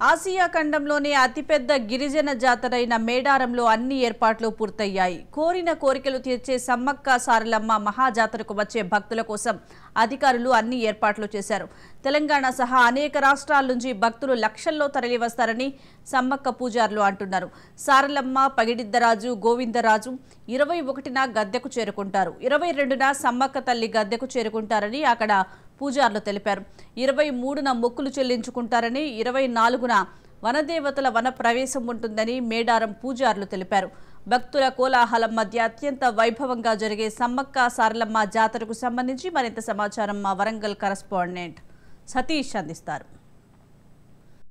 Asia ఖండంలోనే అతిపెద్ద గిరిజన జాతరైన మేడారంలో అన్ని ఏర్పాట్లు పూర్తయ్యాయి. కోరిన కోరికలు తీర్చే సమ్మక్క సారలమ్మ మహాజాతరకు వచ్చే భక్తుల కోసం అధికారులు అన్ని ఏర్పాట్లు చేశారు. తెలంగాణ సహా అనేక రాష్ట్రాల నుంచి భక్తులు లక్షల్లో తరలివస్తారని సమ్మక్క పూజారులు అంటున్నారు. సారలమ్మ, పగిడిద్దరాజు, గోవిందరాజు 21న గద్దెకు చేరుకుంటారు. 22న సమ్మక్క తల్లి గద్దెకు చేరుకుంటారని అక్కడ పూజారులు తెలిపారు. 23న మొక్కులు చెల్లించుకుంటారని, 24న వనదేవతల వన ప్రవేశం ఉంటుందని మేడారం పూజారులు తెలిపారు. భక్తుల కోలాహలం మధ్య అత్యంత వైభవంగా జరిగే సమ్మక్క సారలమ్మ జాతరకు సంబంధించి మరింత సమాచారం మా వరంగల్ కరెస్పాండెంట్ సతీష్ అందిస్తారు.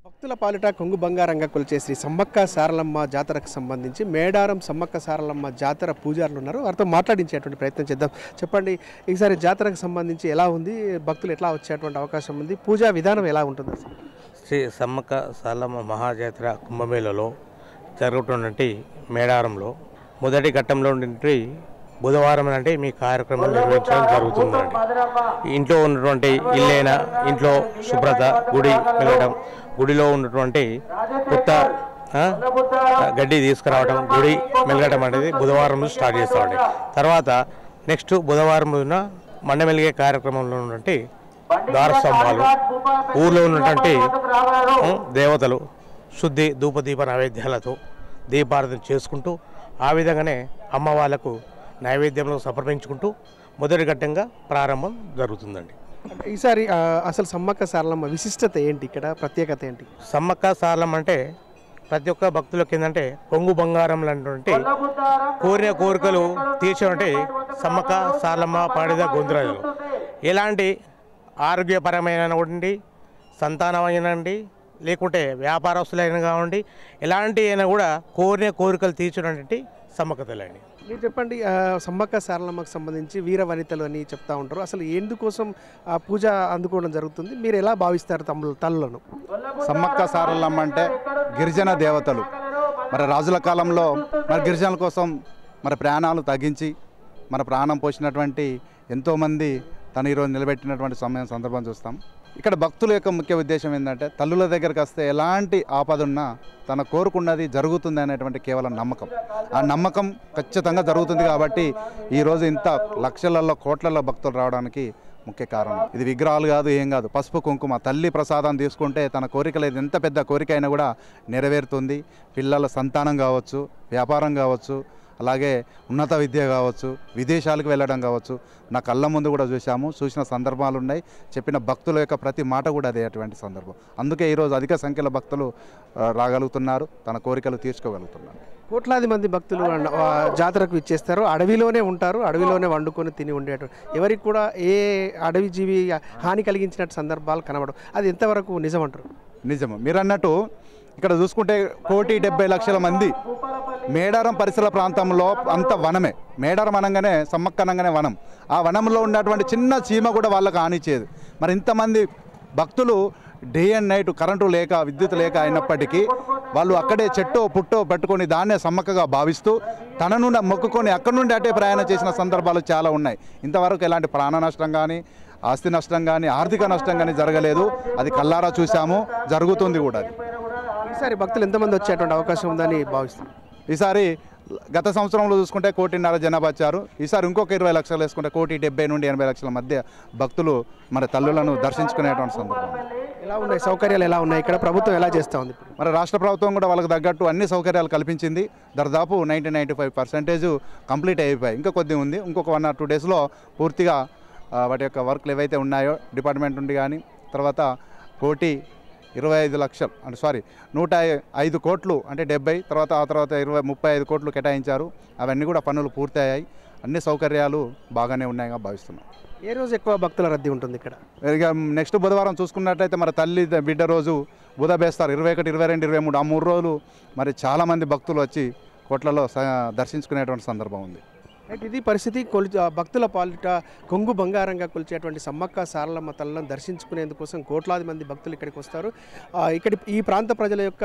భక్తుల పాలిట కొంగు బంగారంగా కొలిచే శ్రీ సమ్మక్క సారలమ్మ జాతరకు సంబంధించి మేడారం సమ్మక్క సారలమ్మ జాతర పూజారులు ఉన్నారు. వారితో మాట్లాడించేటువంటి ప్రయత్నం చేద్దాం. చెప్పండి, ఈసారి జాతరకు సంబంధించి ఎలా ఉంది, భక్తులు ఎట్లా వచ్చేటువంటి అవకాశం ఉంది, పూజా విధానం ఎలా ఉంటుంది? శ్రీ సమ్మక్క సారలమ్మ మహాజాతర కుంభమేళలో జరుగుతున్నటువంటి మేడారంలో మొదటి ఘట్టంలో నుండి బుధవారం అంటే మీ కార్యక్రమం నిర్వహించడం జరుగుతుందండి. ఇంట్లో ఉన్నటువంటి ఇల్లైనా ఇంట్లో శుభ్రత, గుడి వెళ్ళడం, గుడిలో ఉన్నటువంటి కొత్త గడ్డి తీసుకురావడం, గుడి మెలగడం అనేది బుధవారం నుంచి స్టార్ట్ చేస్తామండి. తర్వాత నెక్స్ట్ బుధవారం రోజున మండమెలిగే కార్యక్రమంలో ఉన్నటువంటి ద్వారస్తంభాలు, ఊర్లో ఉన్నటువంటి దేవతలు శుద్ధి ధూపదీప నైవేద్యాలతో దీపారాధన చేసుకుంటూ ఆ విధంగానే అమ్మ వాళ్ళకు నైవేద్యంలో సమర్పించుకుంటూ మొదటి ఘట్టంగా ప్రారంభం జరుగుతుందండి. ఈసారి అసలు సమ్మక్క సారలమ్మ విశిష్టత ఏంటి, ఇక్కడ ప్రత్యేకత ఏంటి? సమ్మక్క సారలమ్మ అంటే ప్రతి ఒక్క భక్తులకు ఏంటంటే కొంగు బంగారం లాంటి కోరిన కోరికలు తీర్చేటువంటి సమ్మక్క సారలమ్మ పాడిద గొంతురాజులు ఎలాంటి ఆరోగ్యపరమైన ఉండి, సంతానమైనండి, లేకుంటే వ్యాపారస్తులైన కావండి, ఎలాంటి అయినా కూడా కోరిన కోరికలు తీర్చినటువంటి సమ్మక్క తల్లి. మీరు చెప్పండి, సమ్మక్క సారలమ్మకు సంబంధించి వీర వనితలు అని చెప్తా ఉంటారు. అసలు ఎందుకోసం పూజ అందుకోవడం జరుగుతుంది, మీరు ఎలా భావిస్తారు తల్లులను? సమ్మక్క సారలమ్మ అంటే గిరిజన దేవతలు. మరి రాజుల కాలంలో మరి గిరిజనుల కోసం మరి ప్రాణాలు తగ్గించి మన ప్రాణం పోసినటువంటి ఎంతోమంది తను ఈరోజు నిలబెట్టినటువంటి సందర్భం చూస్తాం. ఇక్కడ భక్తుల యొక్క ముఖ్య ఉద్దేశం ఏంటంటే తల్లుల దగ్గరికి వస్తే ఎలాంటి ఆపద ఉన్నా తన కోరుకున్నది జరుగుతుంది అనేటువంటి కేవలం నమ్మకం. ఆ నమ్మకం ఖచ్చితంగా జరుగుతుంది కాబట్టి ఈరోజు ఇంత లక్షలలో కోట్లలో భక్తులు రావడానికి ముఖ్య కారణం. ఇది విగ్రహాలు కాదు, ఏం కాదు, పసుపు కుంకుమ. తల్లి ప్రసాదం తీసుకుంటే తన కోరికలు ఎంత పెద్ద కోరిక అయినా కూడా నెరవేరుతుంది. పిల్లల సంతానం కావచ్చు, వ్యాపారం కావచ్చు, అలాగే ఉన్నత విద్య కావచ్చు, విదేశాలకు వెళ్ళడం కావచ్చు, నా కళ్ళ ముందు కూడా చూసిన సందర్భాలు ఉన్నాయి. చెప్పిన భక్తుల యొక్క ప్రతి మాట కూడా అదే అటువంటి సందర్భం. అందుకే ఈరోజు అధిక సంఖ్యలో భక్తులు రాగలుగుతున్నారు, తన కోరికలు తీర్చుకోగలుగుతున్నారు. కోట్లాది మంది భక్తులు జాతరకు ఇచ్చేస్తారు, అడవిలోనే ఉంటారు, అడవిలోనే వండుకొని తిని ఉండేటువంటి ఎవరికి కూడా ఏ అడవి జీవి హాని కలిగించినట్టు సందర్భాలు కనబడవు. అది ఎంతవరకు నిజం అంటారు? నిజము. మీరు అన్నట్టు ఇక్కడ చూసుకుంటే 1,70,00,000 మంది మేడారం పరిసర ప్రాంతంలో అంత వనమే. మేడారం అనగానే సమ్మక్క అనగానే వనం. ఆ వనంలో ఉన్నటువంటి చిన్న చీమ కూడా వాళ్ళకు హానిచ్చేది. మరి ఇంతమంది భక్తులు డే అండ్ నైట్ కరెంటు లేక, విద్యుత్ లేక అయినప్పటికీ వాళ్ళు అక్కడే చెట్టో పుట్టో పట్టుకొని దాన్నే సమ్మక్కగా భావిస్తూ తనను మొక్కుకొని అక్కడి నుండి అటే ప్రయాణం చేసిన సందర్భాలు చాలా ఉన్నాయి. ఇంతవరకు ఎలాంటి ప్రాణ నష్టం కానీ, ఆస్తి నష్టం కానీ, ఆర్థిక నష్టం కానీ జరగలేదు. అది కల్లారా చూసాము, జరుగుతుంది కూడా. ఈసారి భక్తులు ఎంతమంది వచ్చేటువంటి అవకాశం ఉందని భావిస్తున్నారు? ఈసారి గత సంవత్సరంలో చూసుకుంటే 1,50,00,000 జనాభా వచ్చారు. ఈసారి ఇంకొక 20 లక్షలు వేసుకుంటే 1,70,00,000 నుండి 80 లక్షల మధ్య భక్తులు మరి తల్లులను దర్శించుకునేటువంటి సందర్భం. ఎలా ఉన్నాయి సౌకర్యాలు, ఎలా ఉన్నాయి ఇక్కడ? ప్రభుత్వం ఎలా చేస్తూ ఉంది? మరి రాష్ట్ర ప్రభుత్వం కూడా వాళ్ళకి తగ్గట్టు అన్ని సౌకర్యాలు కల్పించింది. దాదాపు 90-95% కంప్లీట్ అయిపోయాయి. ఇంకా కొద్దిగా ఉంది. ఇంకొక 1 or 2 డేస్లో పూర్తిగా వాటి యొక్క వర్క్లు ఏవైతే ఉన్నాయో డిపార్ట్మెంట్ నుండి కానీ, తర్వాత 1,25,00,000 అంటే 105 కోట్లు అంటే 70, తర్వాత 35 కోట్లు కేటాయించారు. అవన్నీ కూడా పనులు పూర్తయ్యాయి. అన్ని సౌకర్యాలు బాగానే ఉన్నాయిగా భావిస్తున్నాం. ఏ రోజు ఎక్కువ భక్తుల రద్దీ ఉంటుంది ఇక్కడ? ఇక నెక్స్ట్ బుధవారం చూసుకున్నట్లయితే మరి తల్లి బిడ్డ రోజు బుధ బేస్తారు 21, 22, 23 ఆ 3 రోజులు మరి చాలామంది భక్తులు వచ్చి కోట్లలో దర్శించుకునేటువంటి సందర్భం ఉంది. ఇది పరిస్థితి. భక్తుల పాలిట కొంగు బంగారంగా కొలిచేటువంటి సమ్మక్క సారలమ్మ తల్లిని దర్శించుకునేందుకోసం కోట్లాది మంది భక్తులు ఇక్కడికి వస్తారు. ఈ ప్రాంత ప్రజల యొక్క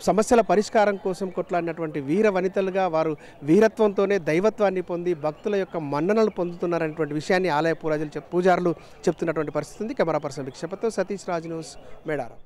సమస్యల పరిష్కారం కోసం కొట్లాడినటువంటి వీర వనితలుగా వారు వీరత్వంతోనే దైవత్వాన్ని పొంది భక్తుల యొక్క మన్ననలు పొందుతున్నారనేటువంటి విషయాన్ని ఆలయ పూజారులు చెప్తున్నటువంటి పరిస్థితి ఉంది. కెమెరా పర్సన్ భిక్షపతితో సతీష్ రాజ్ న్యూస్, మేడారం.